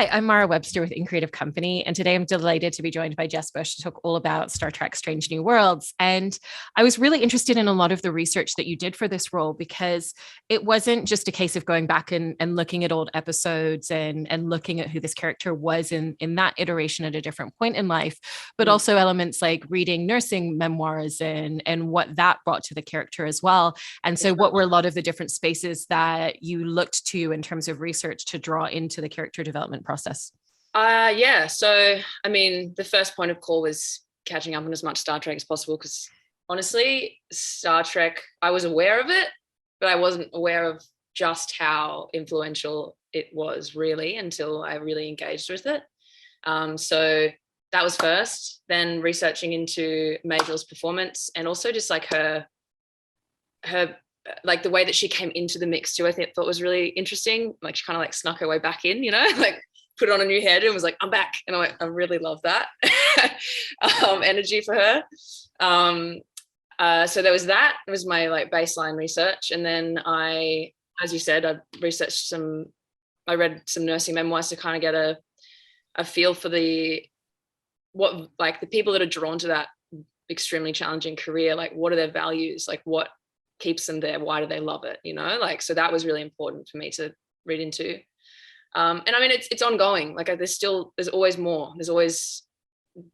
Hi, I'm Mara Webster with In Creative Company, and today I'm delighted to be joined by Jess Bush to talk all about Star Trek Strange New Worlds. And I was really interested in a lot of the research that you did for this role because it wasn't just a case of going back and looking at old episodes and looking at who this character was in that iteration at a different point in life, but also elements like reading nursing memoirs and what that brought to the character as well. And so what were a lot of the different spaces that you looked to in terms of research to draw into the character development process? So I mean, the first point of call was catching up on as much Star Trek as possible, because honestly, Star Trek, I was aware of it, but I wasn't aware of just how influential it was really until I really engaged with it. So that was first, then researching into Major's performance, and also just like her like the way that she came into the mix too, I thought was really interesting. Like she kind of like snuck her way back in, like put on a new head and was like, I'm back. And I really love that energy for her. So there was that. It was my like baseline research. And then as you said, I read some nursing memoirs to kind of get a feel for the people that are drawn to that extremely challenging career. Like, what are their values? Like, what keeps them there? Why do they love it? So that was really important for me to read into. And I mean, it's ongoing. Like there's always more. There's always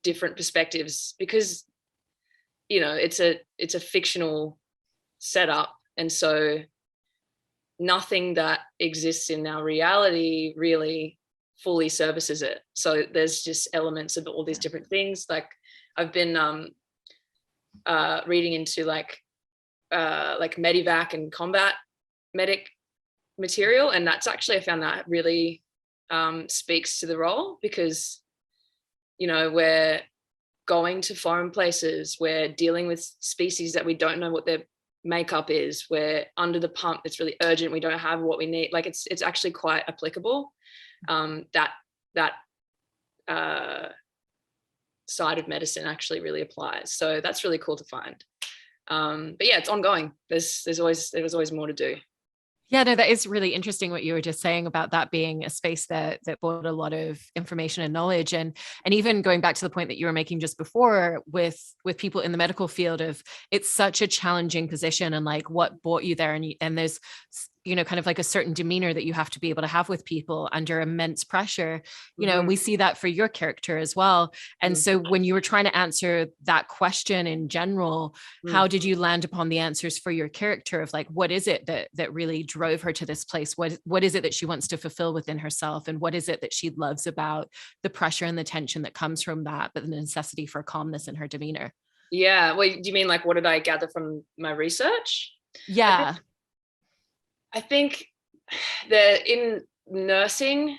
different perspectives because, it's a fictional setup. And so nothing that exists in our reality really fully services it. So there's just elements of all these different things. Like I've been reading into like medevac and combat medic material, and that's actually, I found that really speaks to the role, because we're going to foreign places, we're dealing with species that we don't know what their makeup is, we're under the pump, it's really urgent, we don't have what we need. Like it's actually quite applicable. That side of medicine actually really applies, so that's really cool to find. But yeah, it's ongoing. There was always more to do. Yeah, no, that is really interesting what you were just saying about that being a space that brought a lot of information and knowledge, and even going back to the point that you were making just before with people in the medical field of it's such a challenging position, and like what brought you there, and there's kind of like a certain demeanor that you have to be able to have with people under immense pressure, and we see that for your character as well. And so when you were trying to answer that question in general, how did you land upon the answers for your character of like, what is it that really drove her to this place? What is it that she wants to fulfill within herself? And what is it that she loves about the pressure and the tension that comes from that, but the necessity for calmness in her demeanor? Yeah. Well, do you mean like, what did I gather from my research? Yeah. I think that in nursing,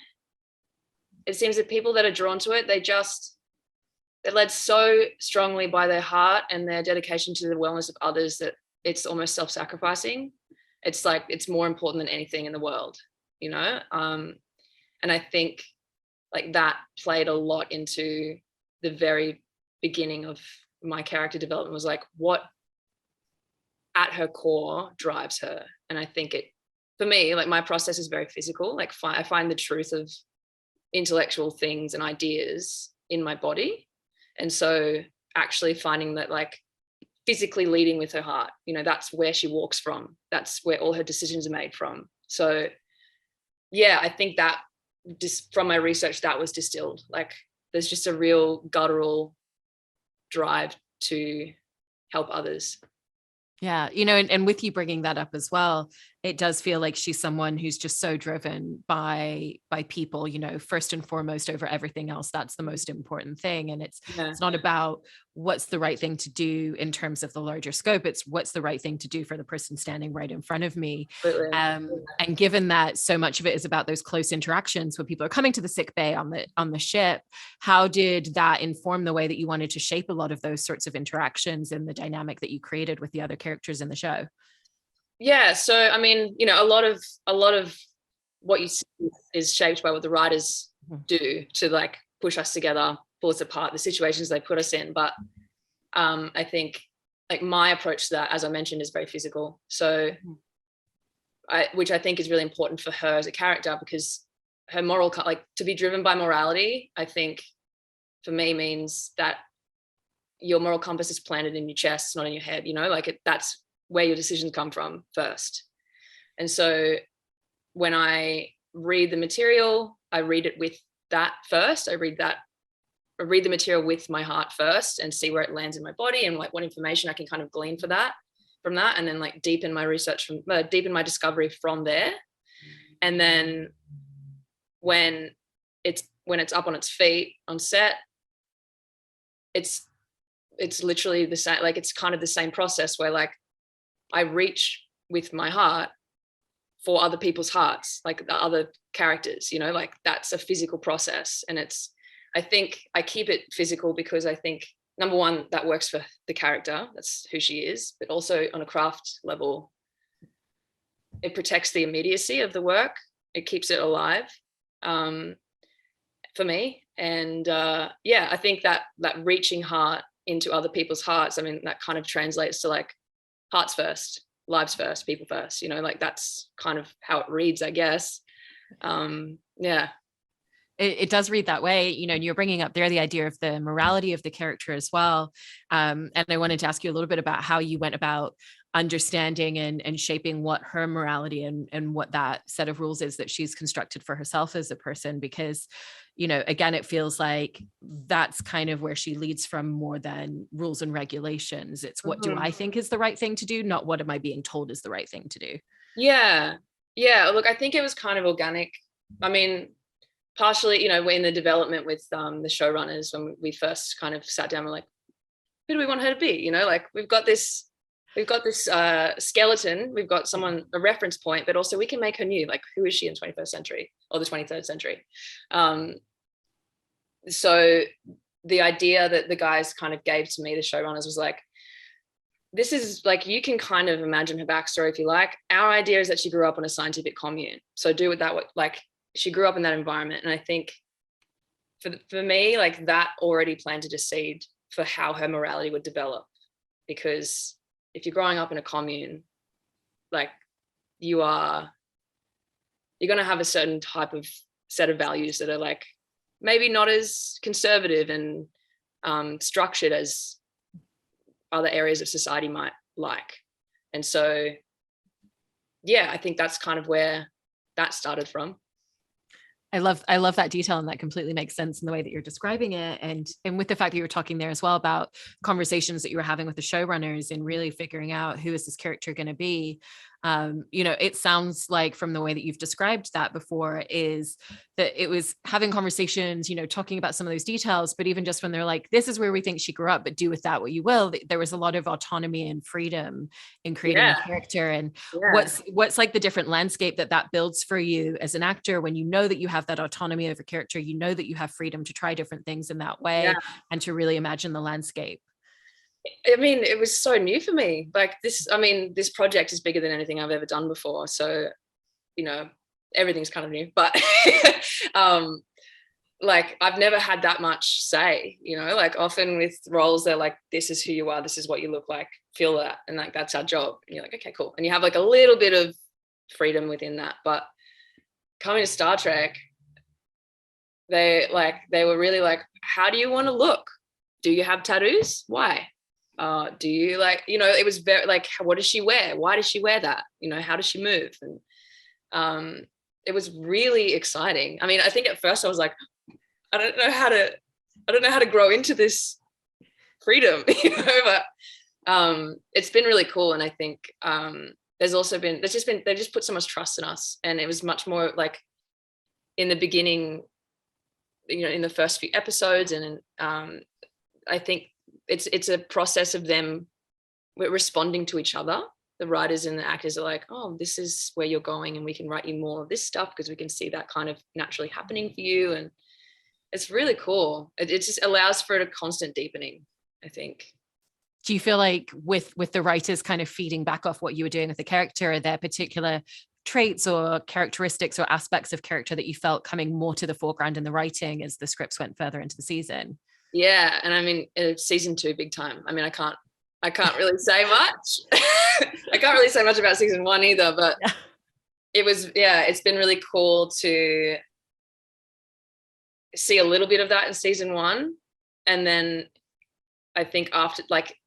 it seems that people that are drawn to it, they're led so strongly by their heart and their dedication to the wellness of others that it's almost self-sacrificing. It's like, it's more important than anything in the world, and I think like that played a lot into the very beginning of my character development, was like what at her core drives her. And I think for me, like my process is very physical. Like I find the truth of intellectual things and ideas in my body. And so actually finding that like physically leading with her heart, that's where she walks from. That's where all her decisions are made from. So yeah, I think that just from my research, that was distilled. Like there's just a real guttural drive to help others. Yeah, and with you bringing that up as well, it does feel like she's someone who's just so driven by people, first and foremost over everything else. That's the most important thing. And it's not about what's the right thing to do in terms of the larger scope. It's what's the right thing to do for the person standing right in front of me. And given that so much of it is about those close interactions when people are coming to the sick bay on the ship, how did that inform the way that you wanted to shape a lot of those sorts of interactions and the dynamic that you created with the other characters in the show? Yeah, so I mean, a lot of what you see is shaped by what the writers do to like push us together, pull us apart, the situations they put us in. But I think like my approach to that, as I mentioned, is very physical. So which I think is really important for her as a character, because her moral, like to be driven by morality, I think for me means that your moral compass is planted in your chest, not in your head, you know, like that's where your decisions come from first. And so when I read the material, I read it with that first. I read the material with my heart first and see where it lands in my body and like what information I can kind of glean from that, and then like deepen my research deepen my discovery from there. And then when it's up on its feet on set, it's literally the same, like it's kind of the same process where like I reach with my heart for other people's hearts, like the other characters, you know, like that's a physical process. And I think I keep it physical because I think, number one, that works for the character, that's who she is, but also on a craft level, it protects the immediacy of the work. It keeps it alive for me. And yeah, I think that reaching heart into other people's hearts, I mean, that kind of translates to like hearts first, lives first, people first, you know, like that's kind of how it reads, I guess. Yeah. It does read that way, you know, and you're bringing up there the idea of the morality of the character as well. And I wanted to ask you a little bit about how you went about understanding and shaping what her morality and what that set of rules is that she's constructed for herself as a person, because, you know, again, it feels like that's kind of where she leads from more than rules and regulations. It's what do I think is the right thing to do, not what am I being told is the right thing to do. Yeah. Look, I think it was kind of organic. I mean, partially, you know, we're in the development with the showrunners when we first kind of sat down, we're like, who do we want her to be? You know, like we've got this skeleton, we've got someone, a reference point, but also we can make her new. Like, who is she in 21st century or the 23rd century? So the idea that the guys kind of gave to me, the showrunners, was like, this is like, you can kind of imagine her backstory if you like. Our idea is that she grew up on a scientific commune. So do with that, like she grew up in that environment. And I think for me, like that already planted a seed for how her morality would develop. Because if you're growing up in a commune, like you're going to have a certain type of set of values that are like maybe not as conservative and structured as other areas of society might like. And so, yeah, I think that's kind of where that started from. I love that detail, and that completely makes sense in the way that you're describing it. And with the fact that you were talking there as well about conversations that you were having with the showrunners and really figuring out who is this character going to be. You know, it sounds like from the way that you've described that before is that it was having conversations, you know, talking about some of those details, but even just when they're like, this is where we think she grew up, but do with that what you will, there was a lot of autonomy and freedom in creating a character. And what's like the different landscape that builds for you as an actor when you know that you have that autonomy of a character, you know that you have freedom to try different things in that way and to really imagine the landscape. I mean, it was so new for me. Like this, I mean, this project is bigger than anything I've ever done before. So, you know, everything's kind of new, but like I've never had that much say, you know, like often with roles, they're like, this is who you are. This is what you look like, feel that. And like, that's our job. And you're like, okay, cool. And you have like a little bit of freedom within that. But coming to Star Trek, they were really like, how do you want to look? Do you have tattoos? Why? Do you like, you know, it was very like, what does she wear? Why does she wear that? You know, how does she move? And it was really exciting. I mean, I think at first I was like, I don't know how to grow into this freedom, you know, but it's been really cool. And I think they've just put so much trust in us. And it was much more like in the beginning, you know, in the first few episodes. And I think it's a process of them responding to each other. The writers and the actors are like, oh, this is where you're going and we can write you more of this stuff because we can see that kind of naturally happening for you. And it's really cool. It just allows for a constant deepening, I think. Do you feel like with the writers kind of feeding back off what you were doing with the character, are there particular traits or characteristics or aspects of character that you felt coming more to the foreground in the writing as the scripts went further into the season? Yeah. And I mean, season 2, big time. I mean, I can't really say much. I can't really say much about season 1 either, but it was, it's been really cool to see a little bit of that in season 1. And then I think after, like,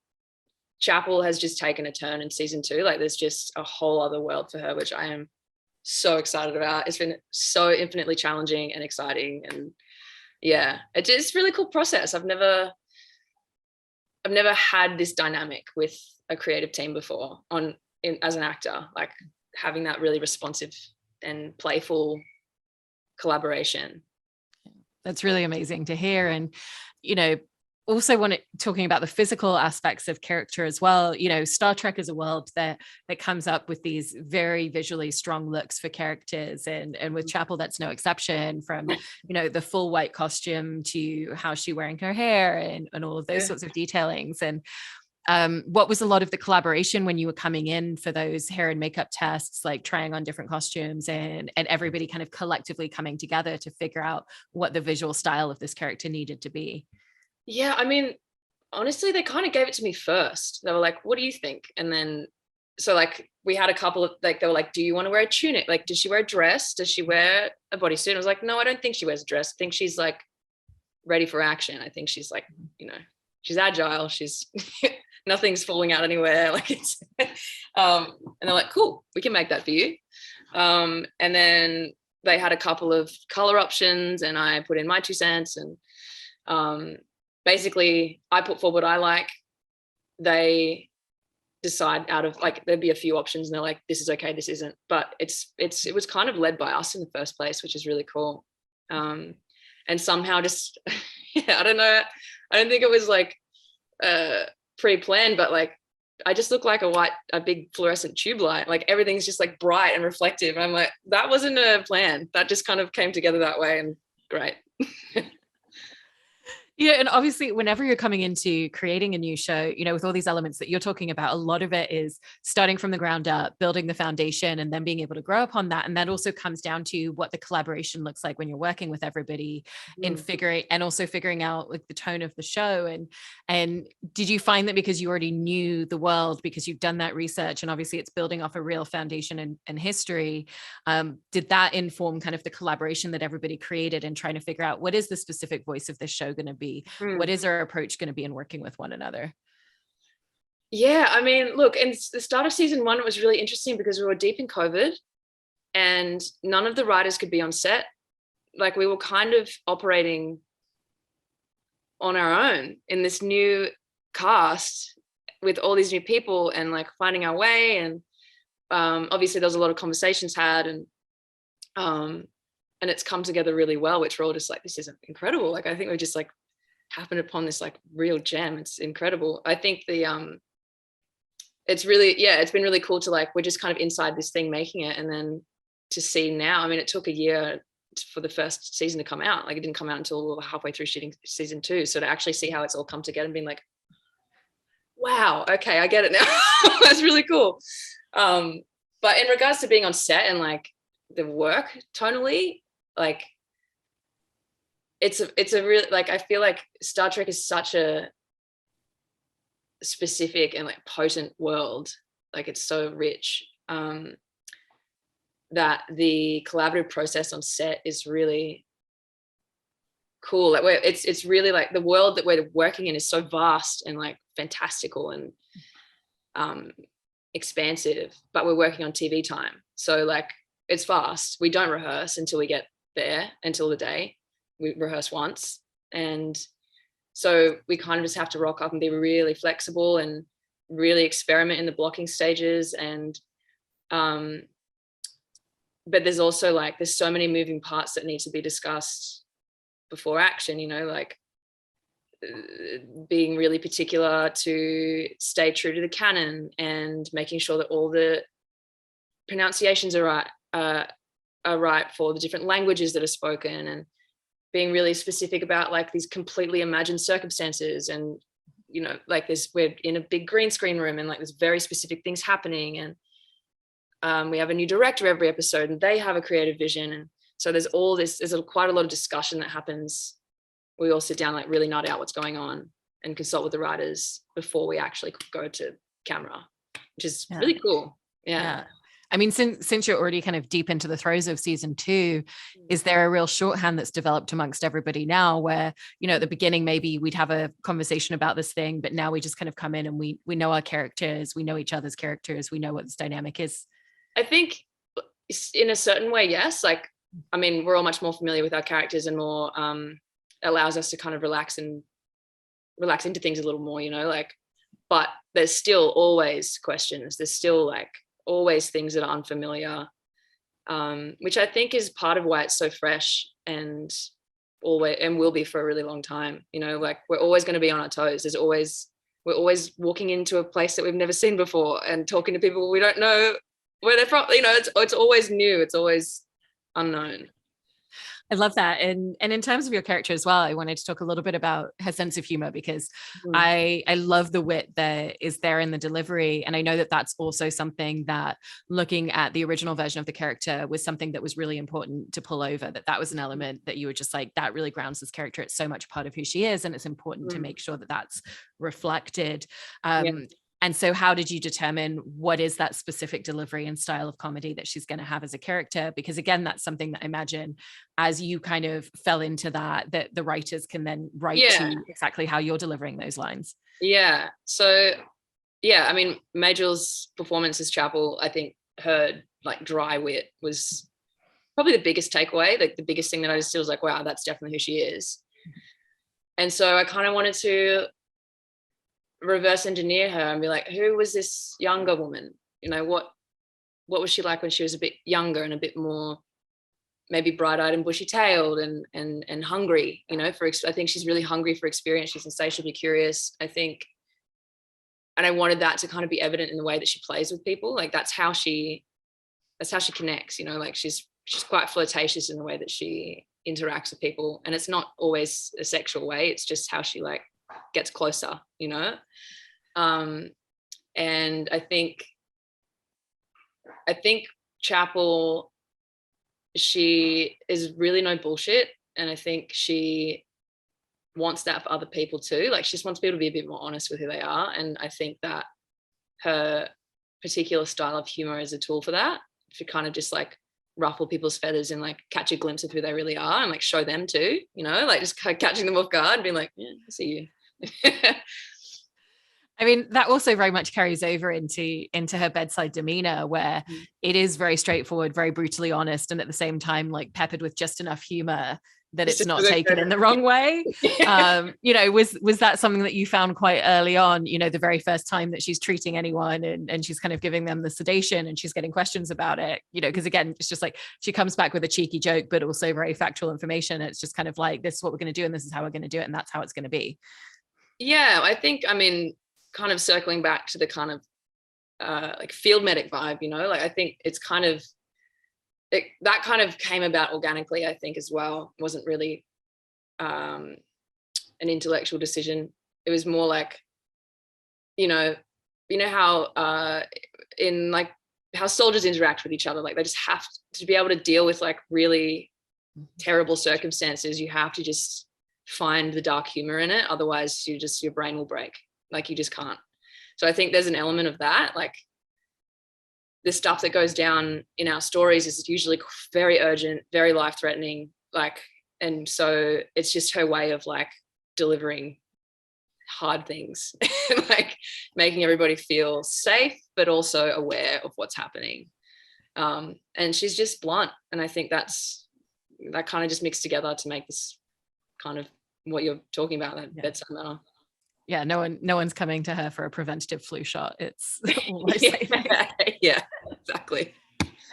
Chapel has just taken a turn in season 2. Like, there's just a whole other world for her, which I am so excited about. It's been so infinitely challenging and exciting, and yeah, it's a really cool process. I've never had this dynamic with a creative team before as an actor, like having that really responsive and playful collaboration. That's really amazing to hear. And, also talking about the physical aspects of character as well, Star Trek is a world that comes up with these very visually strong looks for characters, and with Chapel, that's no exception, from, the full white costume to how she's wearing her hair and all of those sorts of detailings. And what was a lot of the collaboration when you were coming in for those hair and makeup tests, like trying on different costumes and everybody kind of collectively coming together to figure out what the visual style of this character needed to be? Yeah, I mean, honestly, they kind of gave it to me first. They were like, what do you think? And then, so like, we had a couple of, like, they were like, do you want to wear a tunic? Like, does she wear a dress? Does she wear a bodysuit? And I was like, no, I don't think she wears a dress. I think she's like ready for action. I think she's like, she's agile. She's nothing's falling out anywhere. Like, it's, and they're like, cool, we can make that for you. And then they had a couple of color options, and I put in my 2 cents, and basically I put forward what I like. They decide out of, like, there'd be a few options, and they're like, this is okay, this isn't. But it was kind of led by us in the first place, which is really cool. And somehow just, I don't know. I don't think it was like pre-planned, but like, I just look like a big fluorescent tube light. Like, everything's just like bright and reflective. And I'm like, that wasn't a plan. That just kind of came together that way, and great. Yeah. And obviously, whenever you're coming into creating a new show, with all these elements that you're talking about, a lot of it is starting from the ground up, building the foundation, and then being able to grow upon that. And that also comes down to what the collaboration looks like when you're working with everybody in figuring out like the tone of the show. And did you find that because you already knew the world, because you've done that research, and obviously it's building off a real foundation and history, did that inform kind of the collaboration that everybody created and trying to figure out what is the specific voice of this show going to be? What is our approach going to be in working with one another? Yeah, I mean, look, in the start of season 1, it was really interesting because we were deep in COVID and none of the writers could be on set. Like, we were kind of operating on our own in this new cast with all these new people, and like finding our way. And obviously there was a lot of conversations had, and it's come together really well, which we're all just like, this is incredible. Like, I think we just like happened upon this like real gem. It's incredible. I think it's really, it's been really cool to, like, we're just kind of inside this thing making it, and then to see now, I mean, it took a year for the first season to come out. Like, it didn't come out until we were halfway through shooting season 2. So to actually see how it's all come together and being like, wow, okay, I get it now. That's really cool. But in regards to being on set and like the work tonally, like, it's a really, like, I feel like Star Trek is such a specific and like potent world. Like, it's so rich, that the collaborative process on set is really cool. Like, it's really like the world that we're working in is so vast and like fantastical and expansive, but we're working on TV time. So like, it's fast. We don't rehearse until we get there, until the day. We rehearse once, and so we kind of just have to rock up and be really flexible and really experiment in the blocking stages. And but there's also like, there's so many moving parts that need to be discussed before action, like being really particular to stay true to the canon, and making sure that all the pronunciations are right for the different languages that are spoken, and being really specific about like these completely imagined circumstances. And like, we're in a big green screen room, and like there's very specific things happening, and we have a new director every episode, and they have a creative vision. And so there's quite a lot of discussion that happens. We all sit down, like really nut out what's going on, and consult with the writers before we actually go to camera, which is really cool. Yeah. I mean, since you're already kind of deep into the throes of season 2, is there a real shorthand that's developed amongst everybody now where, you know, at the beginning, maybe we'd have a conversation about this thing, but now we just kind of come in and we know our characters, we know each other's characters, we know what this dynamic is? I think in a certain way, yes. Like, I mean, we're all much more familiar with our characters and more allows us to kind of relax into things a little more, you know, like, but there's still always questions. There's still like always things that are unfamiliar, which I think is part of why it's so fresh and always and will be for a really long time. You know, like we're always going to be on our toes. We're always walking into a place that we've never seen before and talking to people we don't know where they're from. You know, it's always new. It's always unknown. I love that. And in terms of your character as well, I wanted to talk a little bit about her sense of humor, because I love the wit that is there in the delivery. And I know that that's also something that, looking at the original version of the character, was something that was really important to pull over, that was an element that you were just like, that really grounds this character. It's so much part of who she is. And it's important to make sure that that's reflected. And so how did you determine what is that specific delivery and style of comedy that she's going to have as a character? Because again, that's something that I imagine as you kind of fell into that the writers can then write to exactly how you're delivering those lines. Yeah. So, yeah, I mean, Majel's performance as Chapel, I think her like dry wit was probably the biggest takeaway, like the biggest thing that I just was like, wow, that's definitely who she is. And so I kind of wanted to reverse engineer her and be like, who was this younger woman? You know, what was she like when she was a bit younger and a bit more maybe bright-eyed and bushy-tailed and hungry, you know, I think she's really hungry for experience. She's insatiably curious, I think. And I wanted that to kind of be evident in the way that she plays with people. Like that's how she connects, you know, like she's quite flirtatious in the way that she interacts with people. And it's not always a sexual way. It's just how she like gets closer, you know. And I think Chapel, she is really no bullshit, and I think she wants that for other people too. Like she just wants people to be a bit more honest with who they are, and I think that her particular style of humor is a tool for that, to kind of just like ruffle people's feathers and like catch a glimpse of who they really are and like show them too, you know, like just kind of catching them off guard and being like, yeah, I see you. I mean, that also very much carries over into her bedside demeanor, where it is very straightforward, very brutally honest, and at the same time, like peppered with just enough humor that it's not taken in the wrong way. You know, was that something that you found quite early on, you know, the very first time that she's treating anyone and she's kind of giving them the sedation and she's getting questions about it, you know, because again, it's just like she comes back with a cheeky joke, but also very factual information. It's just kind of like, this is what we're going to do and this is how we're going to do it. And that's how it's going to be. Yeah, I think, I mean, kind of circling back to the kind of like field medic vibe, you know, like I think it's kind of that kind of came about organically, I think, as well. It wasn't really an intellectual decision. It was more like, you know how in like how soldiers interact with each other, like they just have to be able to deal with like really terrible circumstances. You have to just find the dark humor in it, otherwise your brain will break. Like you just can't. So I think there's an element of that. Like the stuff that goes down in our stories is usually very urgent, very life-threatening. Like, and so it's just her way of like delivering hard things, like making everybody feel safe, but also aware of what's happening. And she's just blunt. And I think that kind of just mixed together to make this kind of what you're talking about, that bedside manner. Yeah, no one's coming to her for a preventative flu shot. It's yeah, exactly.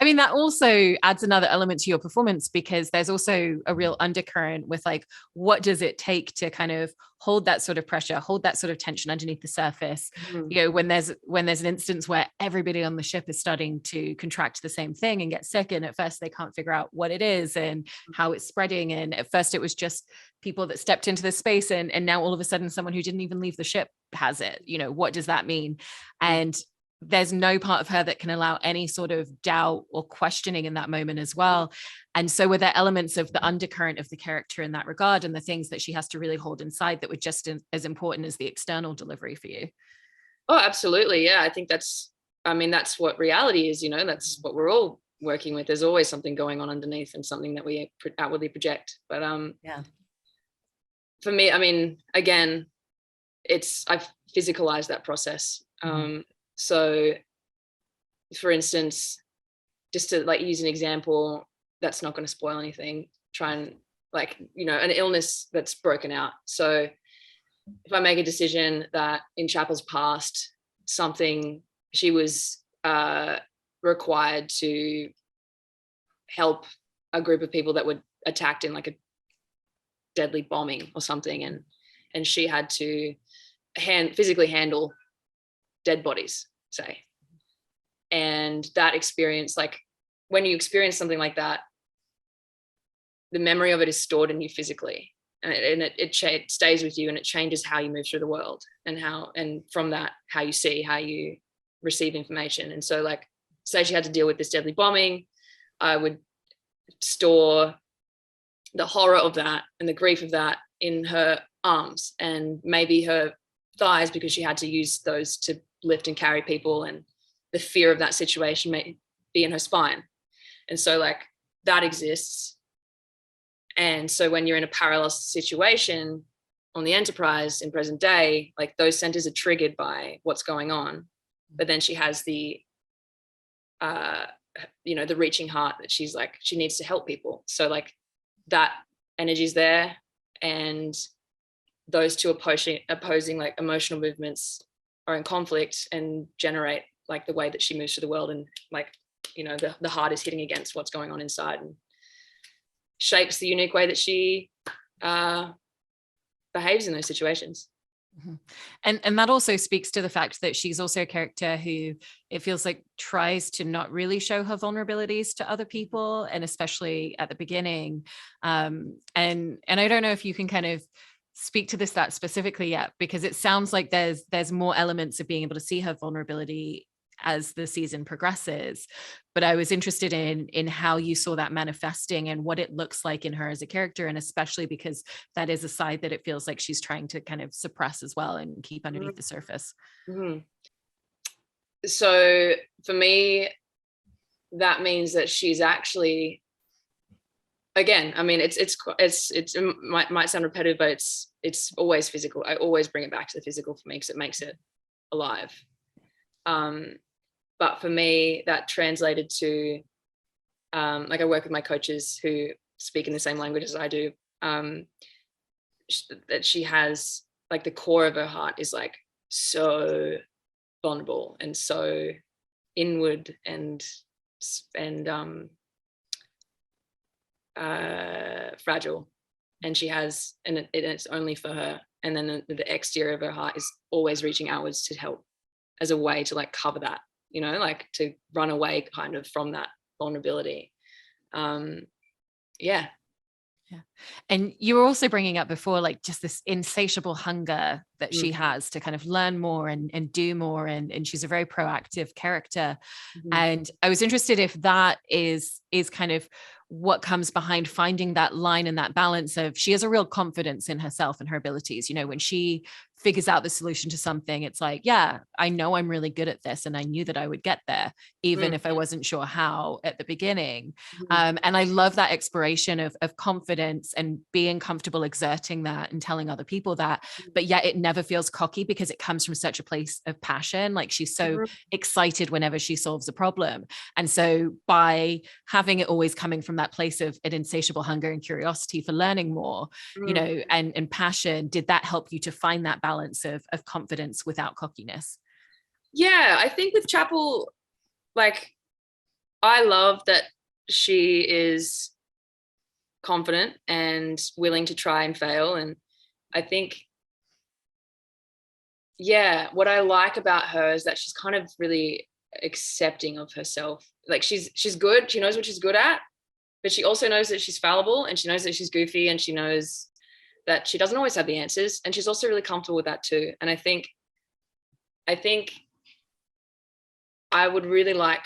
I mean, that also adds another element to your performance, because there's also a real undercurrent with like, what does it take to kind of hold that sort of pressure, hold that sort of tension underneath the surface? You know, when there's an instance where everybody on the ship is starting to contract the same thing and get sick, and at first they can't figure out what it is and how it's spreading. And at first it was just people that stepped into the space, and now all of a sudden someone who didn't even leave the ship has it. You know, what does that mean? And there's no part of her that can allow any sort of doubt or questioning in that moment as well. And so were there elements of the undercurrent of the character in that regard, and the things that she has to really hold inside, that were just as important as the external delivery for you? Oh, absolutely. Yeah. I think that's I mean, that's what reality is, you know, that's what we're all working with. There's always something going on underneath and something that we outwardly project. But yeah. For me, I mean, again, I've physicalized that process. So for instance, just to like use an example that's not going to spoil anything, try and like, you know, an illness that's broken out. So if I make a decision that in Chapel's past, something she was required to help a group of people that were attacked in like a deadly bombing or something, and she had to physically handle dead bodies, say. And that experience, like when you experience something like that, the memory of it is stored in you physically, and it stays with you, and it changes how you move through the world, and from that, how you see, how you receive information. And so like, say she had to deal with this deadly bombing, I would store the horror of that and the grief of that in her arms and maybe her thighs, because she had to use those to lift and carry people, and the fear of that situation may be in her spine. And so like that exists. And so when you're in a parallel situation on the Enterprise in present day, like those centers are triggered by what's going on. But then she has the you know, the reaching heart that she's like, she needs to help people. So like that energy's there, and those two opposing like emotional movements are in conflict and generate like the way that she moves through the world, and like, you know, the heart is hitting against what's going on inside and shapes the unique way that she behaves in those situations. And that also speaks to the fact that she's also a character who, it feels like, tries to not really show her vulnerabilities to other people, and especially at the beginning. And I don't know if you can kind of speak to that specifically yet, because it sounds like there's more elements of being able to see her vulnerability as the season progresses. But I was interested in how you saw that manifesting and what it looks like in her as a character, and especially because that is a side that it feels like she's trying to kind of suppress as well and keep underneath the surface. So for me, that means that she's actually, again, I mean, it might sound repetitive, but it's always physical. I always bring it back to the physical for me, because it makes it alive. But for me, that translated to, like I work with my coaches who speak in the same language as I do, that she has like the core of her heart is like so vulnerable and so inward and fragile. And she has, and it's only for her. And then the exterior of her heart is always reaching outwards to help, as a way to like cover that, you know, like to run away kind of from that vulnerability. Yeah. And you were also bringing up before, like just this insatiable hunger that she has to kind of learn more and do more. And she's a very proactive character. And I was interested if that is kind of what comes behind finding that line and that balance of, she has a real confidence in herself and her abilities. You know, when she figures out the solution to something, it's like, yeah, I know I'm really good at this, and I knew that I would get there, even if I wasn't sure how at the beginning. And I love that exploration of confidence and being comfortable exerting that and telling other people that, but yet it never feels cocky, because it comes from such a place of passion. Like she's so excited whenever she solves a problem. And so by having it always coming from that place of an insatiable hunger and curiosity for learning more, you know, and passion, did that help you to find that balance of confidence without cockiness? Yeah, I think with Chapel, like, I love that she is confident and willing to try and fail. And I think, yeah, what I like about her is that she's kind of really accepting of herself. Like she's good. She knows what she's good at, but she also knows that she's fallible, and she knows that she's goofy, and she knows that she doesn't always have the answers. And she's also really comfortable with that too. And I think I would really like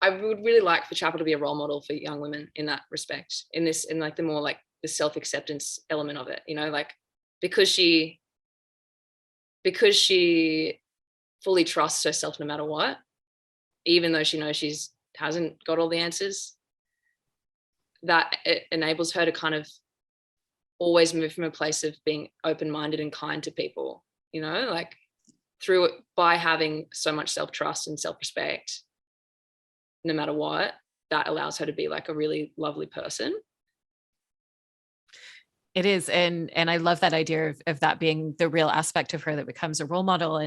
for Chapel to be a role model for young women in that respect, in like the more like the self-acceptance element of it, you know, like because she fully trusts herself no matter what, even though she knows hasn't got all the answers. That it enables her to kind of always move from a place of being open-minded and kind to people, you know, like through it, by having so much self-trust and self-respect, no matter what, that allows her to be like a really lovely person. It is. And I love that idea of that being the real aspect of her that becomes a role model.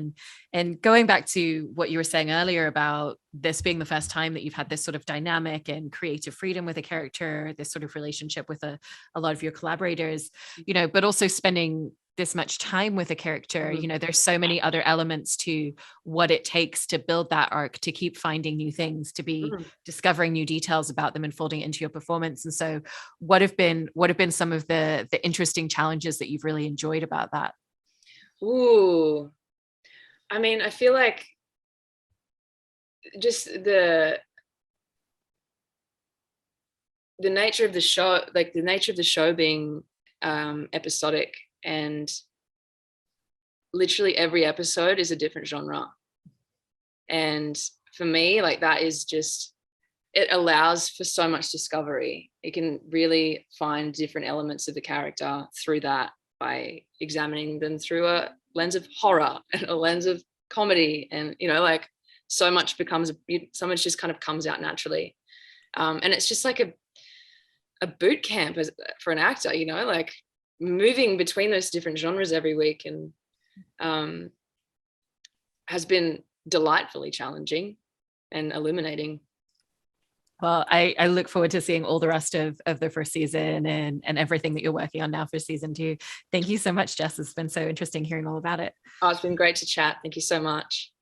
And going back to what you were saying earlier about this being the first time that you've had this sort of dynamic and creative freedom with a character, this sort of relationship with a lot of your collaborators, you know, but also spending this much time with a character, you know, there's so many other elements to what it takes to build that arc, to keep finding new things, to be discovering new details about them and folding it into your performance. And so what have been some of the interesting challenges that you've really enjoyed about that? Ooh, I mean, I feel like just the nature of the show, like the nature of the show being episodic, and literally every episode is a different genre. And for me, like that is just, it allows for so much discovery. You can really find different elements of the character through that, by examining them through a lens of horror and a lens of comedy. And, you know, like so much just kind of comes out naturally. And it's just like a boot camp for an actor, you know, like moving between those different genres every week, and has been delightfully challenging and illuminating. Well, I look forward to seeing all the rest of the first season and everything that you're working on now for season 2. Thank you so much, Jess. It's been so interesting hearing all about it. Oh, it's been great to chat. Thank you so much.